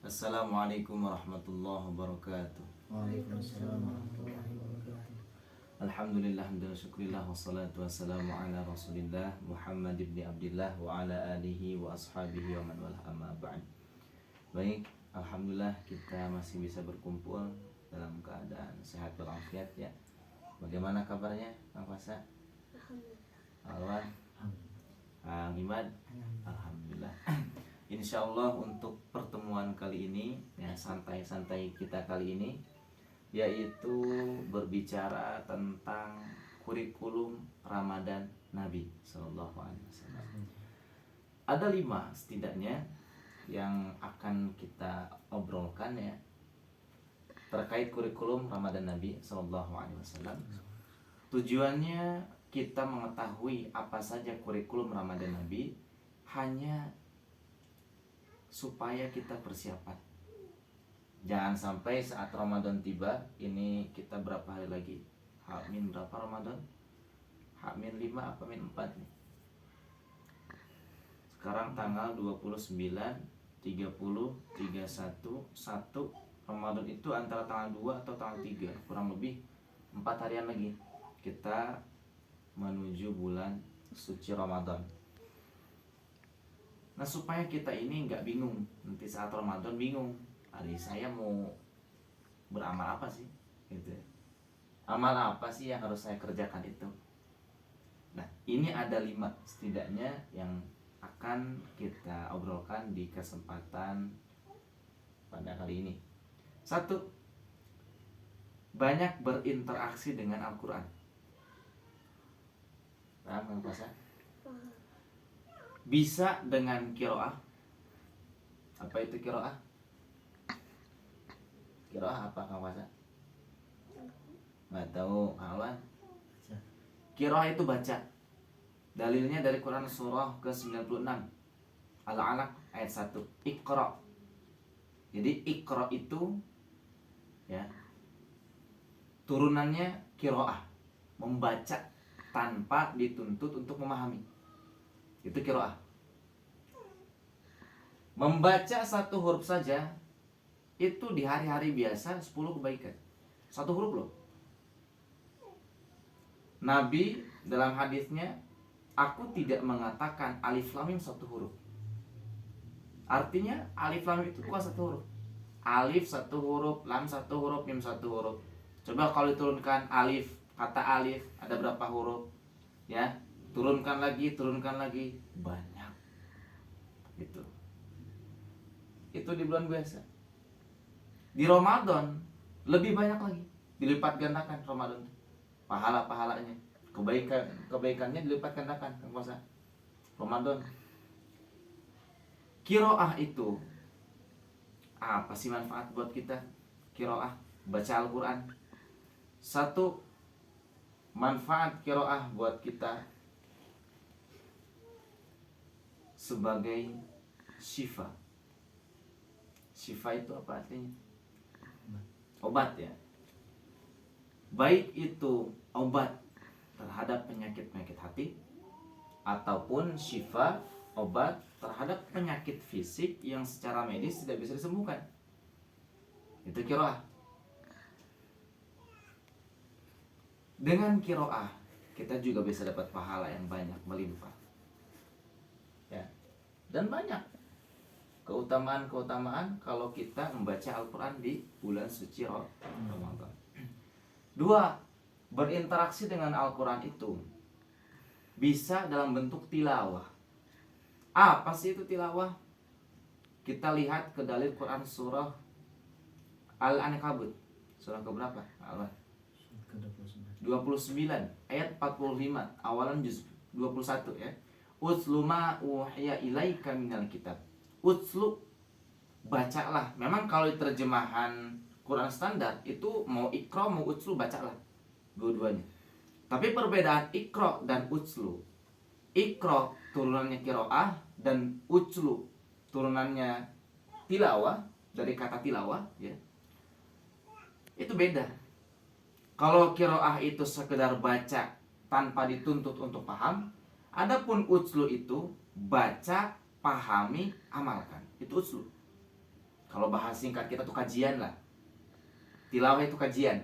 Assalamualaikum warahmatullahi wabarakatuh. Waalaikumsalam warahmatullahi wabarakatuh. Alhamdulillah, hamdulillah, syukurillah, wassalatu wassalamu ala rasulillah Muhammad ibn Abdillah wa ala alihi wa ashabihi wa man walah, amma ba'd. Baik, Alhamdulillah kita masih bisa berkumpul dalam keadaan sehat walafiat ya. Bagaimana kabarnya Kang Fasa? Alwan? Kang Imad? Alhamdulillah. Insyaallah untuk pertemuan kali ini ya, santai-santai kita kali ini yaitu berbicara tentang kurikulum Ramadan Nabi Sallallahu Alaihi Wasallam. Ada 5 setidaknya yang akan kita obrolkan ya terkait kurikulum Ramadan Nabi Sallallahu Alaihi Wasallam. Tujuannya kita mengetahui apa saja kurikulum Ramadan Nabi hanya supaya kita persiapan. Jangan sampai saat Ramadan tiba, ini kita berapa hari lagi? H-min berapa Ramadan? H-min 5 apa min 4 nih? Sekarang tanggal 29, 30, 31, 1 Ramadan itu antara tanggal 2 atau tanggal 3, kurang lebih 4 harian lagi kita menuju bulan suci Ramadan. Nah, supaya kita ini nggak bingung nanti saat Ramadan, bingung hari saya mau beramal apa sih gitu. Amal apa sih yang harus saya kerjakan itu. Nah, ini ada 5 setidaknya yang akan kita obrolkan di kesempatan pada kali ini. 1, banyak berinteraksi dengan Al-Quran. Paham Kang Fasa? Bisa dengan qiraah. Apa itu qiraah? Qiraah apa Kang Fasa? Nggak tahu Alwan? Qiraah itu baca. Dalilnya dari Quran surah ke-96 Al-Alaq ayat 1. Iqra. Jadi Iqra itu ya turunannya qiraah, membaca tanpa dituntut untuk memahami. Itu qiraah. Membaca 1 huruf saja itu di hari-hari biasa 10 kebaikan. 1 huruf loh. Nabi dalam hadisnya, aku tidak mengatakan alif lam mim 1 huruf. Artinya alif lam mim itu bukan 1 huruf. Alif 1 huruf, lam 1 huruf, mim 1 huruf. Coba kalau diturunkan alif, kata alif ada berapa huruf? Ya, turunkan lagi, banyak. Gitu. Itu di bulan biasa. Di Ramadan lebih banyak lagi, dilipat gandakan Ramadan. Pahala-pahalanya, kebaikannya dilipat gandakan Kang Puasa. Ramadan. Qiraah itu apa sih manfaat buat kita? Qiraah, baca Al-Qur'an. 1, manfaat qiraah buat kita sebagai syifa. Syifa itu apa artinya? Obat ya. Baik itu obat terhadap penyakit-penyakit hati ataupun syifa, obat terhadap penyakit fisik yang secara medis tidak bisa disembuhkan. Itu qiraah. Dengan qiraah kita juga bisa dapat pahala yang banyak melimpah. Ya. Dan banyak keutamaan-keutamaan kalau kita membaca Al-Quran di bulan suci Ramadan. 2, berinteraksi dengan Al-Quran itu bisa dalam bentuk tilawah. Apa sih itu tilawah? Kita lihat ke dalil Quran surah Al-Ankabut. Surah keberapa? 29 ayat 45, awalan juz 21 ya. Utslu ma uhiya ilaika minal kitab. Utslu, bacalah. Memang kalau di terjemahan Quran standar itu mau ikra mau utslu, bacalah dua-duanya. Tapi perbedaan ikra dan utslu, ikra turunannya qiraah dan utslu turunannya tilawah, dari kata tilawah ya. Itu beda. Kalau qiraah itu sekedar baca tanpa dituntut untuk paham, adapun utslu itu baca, pahami, amalkan. Itu utslu. Kalau bahas singkat kita tuh kajian lah. Tilawah itu kajian.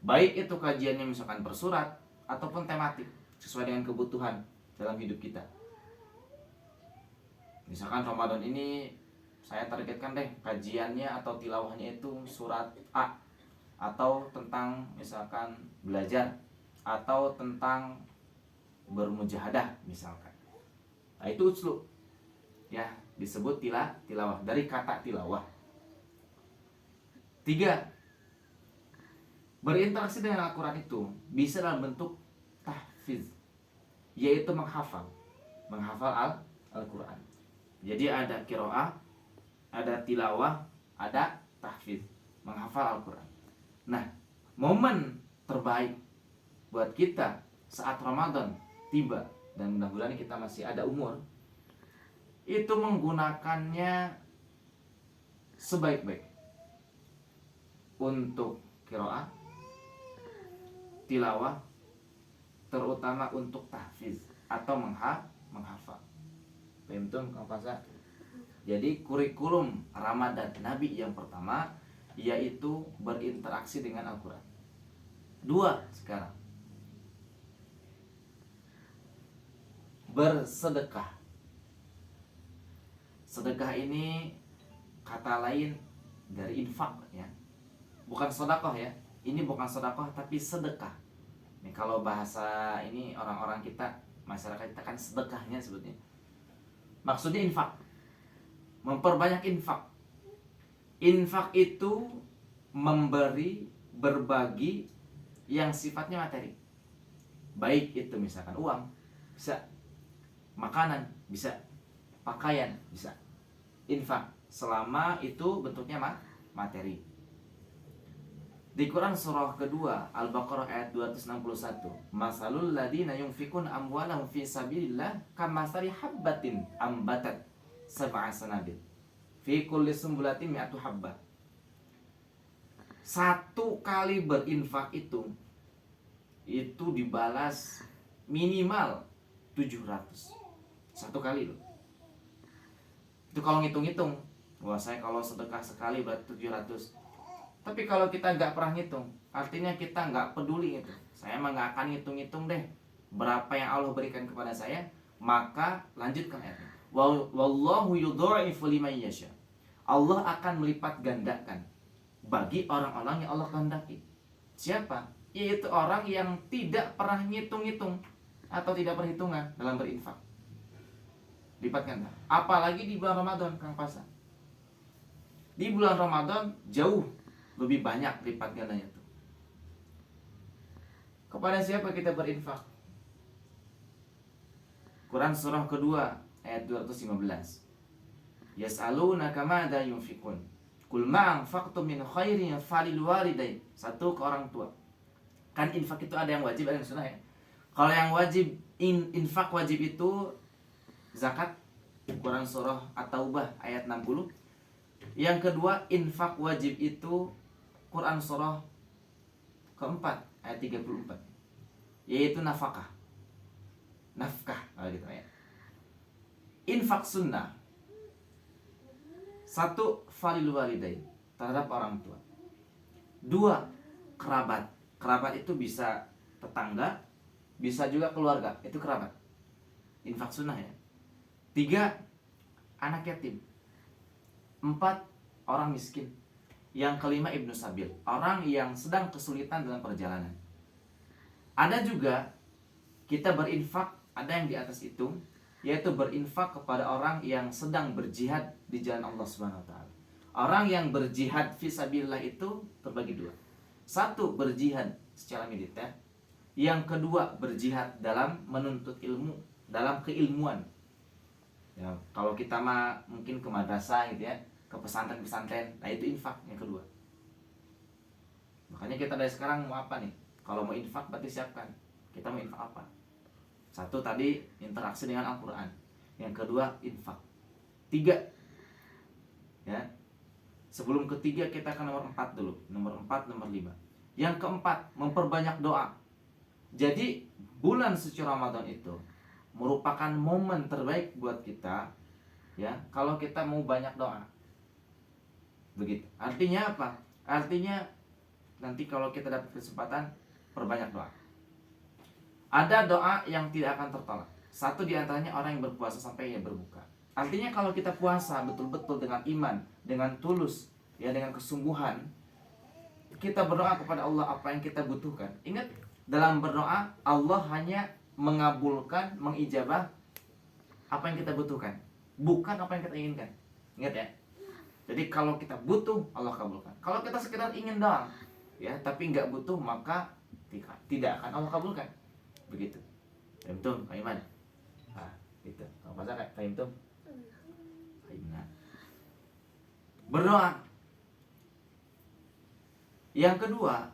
Baik itu kajiannya misalkan bersurat ataupun tematik sesuai dengan kebutuhan dalam hidup kita. Misalkan Ramadan ini saya targetkan deh kajiannya atau tilawahnya itu surat A, atau tentang misalkan belajar, atau tentang bermujahadah misalkan. Nah, itu uslub ya, disebut tilawah, dari kata tilawah. 3, berinteraksi dengan Al-Quran itu bisa dalam bentuk tahfiz, yaitu menghafal Al-Quran. Jadi ada qiraah, ada tilawah, ada tahfiz, menghafal Al-Quran. Nah, momen terbaik buat kita saat Ramadan tiba, dan mudah-mudahan kita masih ada umur, itu menggunakannya sebaik-baik untuk qiraah, tilawah, terutama untuk tahfiz atau menghafal. Paham Kang Fasa? Jadi kurikulum Ramadan Nabi yang pertama yaitu berinteraksi dengan Al-Quran. 2 sekarang, bersedekah. Sedekah ini kata lain dari infak ya. Bukan sedekah ya. Ini bukan sedekah tapi sedekah. Nih, kalau bahasa ini orang-orang kita, masyarakat kita kan sedekahnya sebutnya. Maksudnya infak. Memperbanyak infak. Infak itu memberi, berbagi yang sifatnya materi. Baik itu misalkan uang, bisa. Makanan, bisa. Pakaian, bisa. Infak selama itu bentuknya materi. Di Quran surah kedua Al-Baqarah ayat 261, masalul ladina yunfikun amwalahum fi sabilillah kamathali habbatin ambatat sab'a sanabil fi kulli sumbulatin mi'atu habbah. 1 kali berinfak itu dibalas minimal 700. 1 kali loh. Itu kalau ngitung-ngitung, wah saya kalau sedekah sekali berarti 700. Tapi kalau kita nggak pernah ngitung, artinya kita nggak peduli itu. Saya mah nggak akan ngitung-ngitung deh berapa yang Allah berikan kepada saya. Maka lanjutkan ayatnya. Wallahu yudha'ifu liman yasha. Allah akan melipat gandakan bagi orang-orang yang Allah kehendaki. Siapa? Yaitu orang yang tidak pernah ngitung-ngitung atau tidak perhitungan dalam berinfak. Lipat ganda. Apalagi di bulan Ramadan, Kang Pasa. Di bulan Ramadan jauh lebih banyak lipat gandanya tuh. Kepada siapa kita berinfak? Quran surah kedua ayat 215. Yas'alunaka madza yunfikun. Qul ma anfaqtum min khairin falil walidain. 1 ke orang tua. Kan infak itu ada yang wajib, ada yang sunnah ya. Kalau yang wajib, infak wajib itu zakat, Quran surah At-Taubah ayat 60. Yang kedua, infak wajib itu Quran surah keempat ayat 34, yaitu nafkah kalau gitu ya. Infak sunnah 1 falil walidain, terhadap orang tua. 2 kerabat itu bisa tetangga, bisa juga keluarga, itu kerabat, infak sunnah ya. 3 anak yatim. 4 orang miskin. Yang kelima ibnu sabil, orang yang sedang kesulitan dalam perjalanan. Ada juga kita berinfak, ada yang di atas itu, yaitu berinfak kepada orang yang sedang berjihad di jalan Allah Subhanahu wa taala. Orang yang berjihad fisabilillah itu terbagi 2. 1 berjihad secara militer, yang kedua berjihad dalam menuntut ilmu, dalam keilmuan. Ya, kalau kita mah mungkin ke madrasah gitu ya, ke pesantren-pesantren, nah itu infak yang kedua. Makanya kita dari sekarang mau apa nih? Kalau mau infak berarti siapkan. Kita mau infak apa? 1 tadi interaksi dengan Al-Quran. Yang kedua infak. 3 ya. Sebelum ketiga kita akan nomor 4 dulu. Nomor 4, nomor 5. Yang keempat, memperbanyak doa. Jadi bulan suci Ramadan itu merupakan momen terbaik buat kita ya, kalau kita mau banyak doa. Begitu. Artinya apa? Artinya nanti kalau kita dapat kesempatan, perbanyak doa. Ada doa yang tidak akan tertolak. Satu di antaranya orang yang berpuasa sampai ia berbuka. Artinya kalau kita puasa betul-betul dengan iman, dengan tulus, ya dengan kesungguhan, kita berdoa kepada Allah apa yang kita butuhkan. Ingat, dalam berdoa Allah hanya mengabulkan, mengijabah apa yang kita butuhkan, bukan apa yang kita inginkan. Ingat ya. Jadi kalau kita butuh, Allah kabulkan. Kalau kita sekedar ingin doang, ya, tapi nggak butuh, maka tidak akan Allah kabulkan. Begitu. Fahim tuh, Pak Iman? Nah, gitu. Apa saja kayak fahim tuh? Nah. Berdoa. Yang kedua,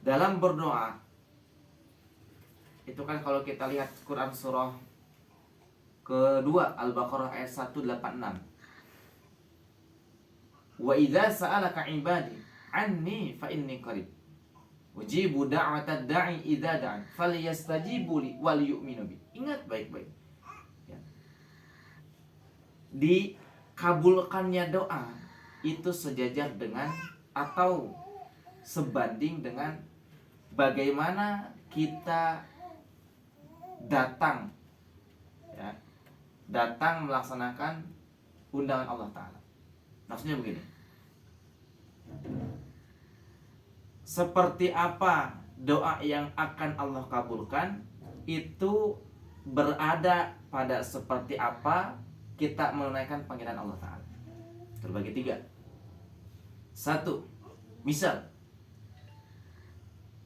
dalam berdoa itu kan kalau kita lihat Quran surah kedua Al-Baqarah ayat 186. Wa idza sa'alaka 'ibadi 'anni fa inni qarib. Ujibu da'watad da'i idza da'an falyastajibu li wal yu'minu bi. Ingat baik-baik. Ya. Dikabulkannya doa itu sejajar dengan atau sebanding dengan bagaimana kita datang, ya, datang melaksanakan undangan Allah Ta'ala. Maksudnya begini, seperti apa doa yang akan Allah kabulkan, itu berada pada seperti apa kita menunaikan panggilan Allah Ta'ala. Terbagi 3. 1. Misal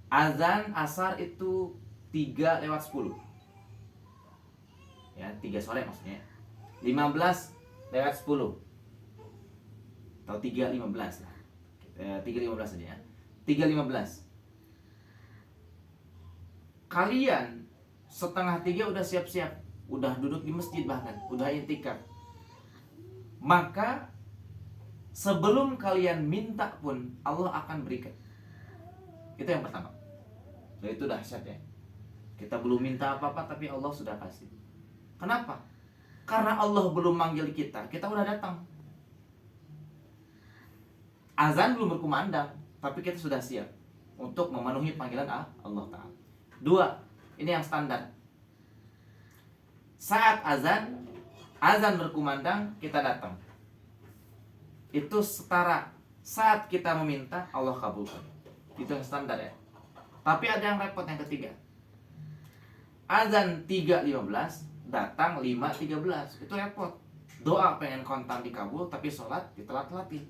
azan asar itu 3:10, ya 3 sore maksudnya, 15:10 atau 3:15 lah, 3:15 aja ya, 3:15. Kalian 2:30 udah siap-siap, udah duduk di masjid, bahkan udah i'tikaf, maka sebelum kalian minta pun Allah akan berikan. Itu yang pertama. Dan itu dahsyat ya. Kita belum minta apa-apa tapi Allah sudah kasih. Kenapa? Karena Allah belum manggil kita, kita udah datang. Azan belum berkumandang, tapi kita sudah siap untuk memenuhi panggilan Allah Ta'ala. 2, ini yang standar. Saat azan berkumandang, kita datang. Itu setara. Saat kita meminta, Allah kabulkan. Itu yang standar ya. Tapi ada yang repot, yang ketiga. Azan 3:15, datang 5:13. Itu repot. Doa pengen kontan dikabul, tapi sholat ditelat-telatin.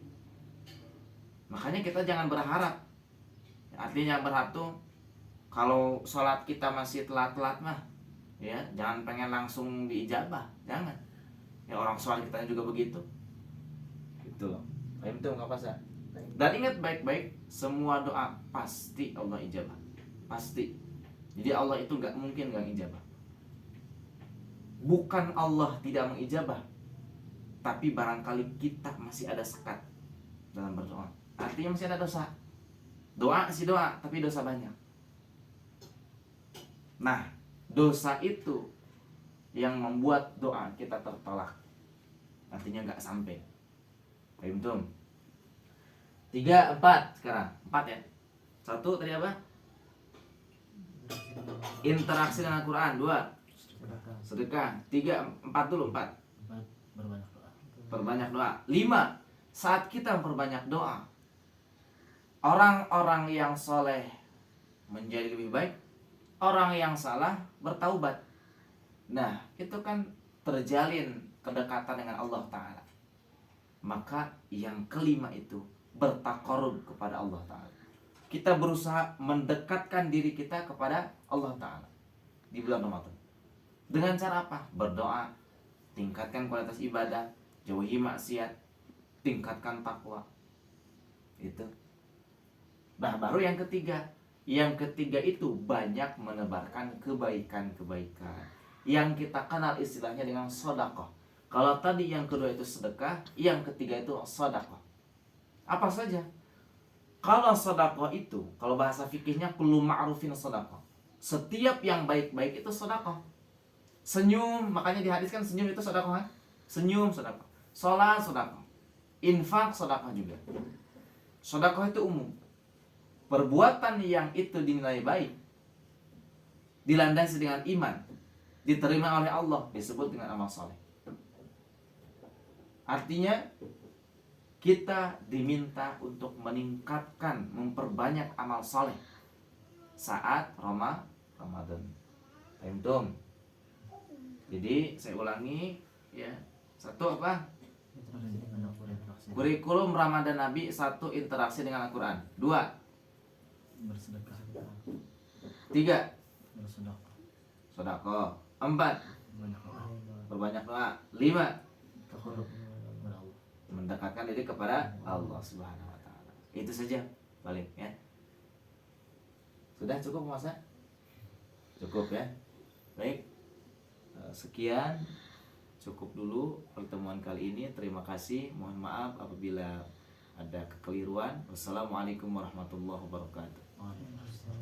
Makanya kita jangan berharap. Artinya berharap tuh, kalau sholat kita masih telat-telat mah, ya jangan pengen langsung diijabah. Jangan. Ya orang sholat kita juga begitu. Gitu loh. Paham tuh nggak pasal? Dan ingat baik-baik, semua doa pasti Allah ijabah. Pasti. Jadi Allah itu nggak mungkin nggak ijabah. Bukan Allah tidak mengijabah, tapi barangkali kita masih ada sekat dalam berdoa. Artinya masih ada dosa. Doa sih doa, tapi dosa banyak. Nah, dosa itu yang membuat doa kita tertolak. Artinya nggak sampai. Paham tuh? 3, 4 sekarang. 4 ya. 1 tadi apa? Interaksi dengan Al-Quran. 2, sedekah. 3, 4 dulu, 4. Berbanyak doa. Perbanyak doa. 5, saat kita memperbanyak doa, orang-orang yang soleh menjadi lebih baik, orang yang salah bertaubat. Nah, itu kan terjalin kedekatan dengan Allah Ta'ala. Maka yang kelima itu bertakarub kepada Allah Ta'ala. Kita berusaha mendekatkan diri kita kepada Allah Ta'ala di bulan Ramadan. Dengan cara apa? Berdoa, tingkatkan kualitas ibadah, jauhi maksiat, tingkatkan takwa. Itu. Nah, baru yang ketiga. Yang ketiga itu banyak menebarkan kebaikan-kebaikan. Yang kita kenal istilahnya dengan sedekah. Kalau tadi yang kedua itu sedekah, yang ketiga itu sedekah. Apa saja? Kalau sedekah itu, kalau bahasa fikihnya kullu ma'rufin sedekah. Setiap yang baik-baik itu sedekah. Senyum, makanya di hadis kan senyum itu sedekah. Senyum sedekah. Salat sedekah. infak, sedekah juga. Sedekah itu umum. Perbuatan yang itu dinilai baik, dilandasi dengan iman, diterima oleh Allah, disebut dengan amal soleh. Artinya kita diminta untuk meningkatkan, memperbanyak amal soleh saat Ramadan. Paham? Jadi saya ulangi ya. Satu apa? Kurikulum Ramadan Nabi. Satu, interaksi dengan Al-Quran. Dua, bersedekah. tiga, Bersedekah. sedekah. Empat, Banyak doa. berbanyak doa. Lima, Takarrub kepada Allah. mendekatkan diri kepada Allah Subhanahu wa taala. Itu saja paling ya. Sudah cukup masa? Cukup ya. Baik. Sekian, cukup dulu pertemuan kali ini. Terima kasih. Mohon maaf apabila ada kekeliruan. Wassalamualaikum warahmatullahi wabarakatuh. Waalaikumsalam.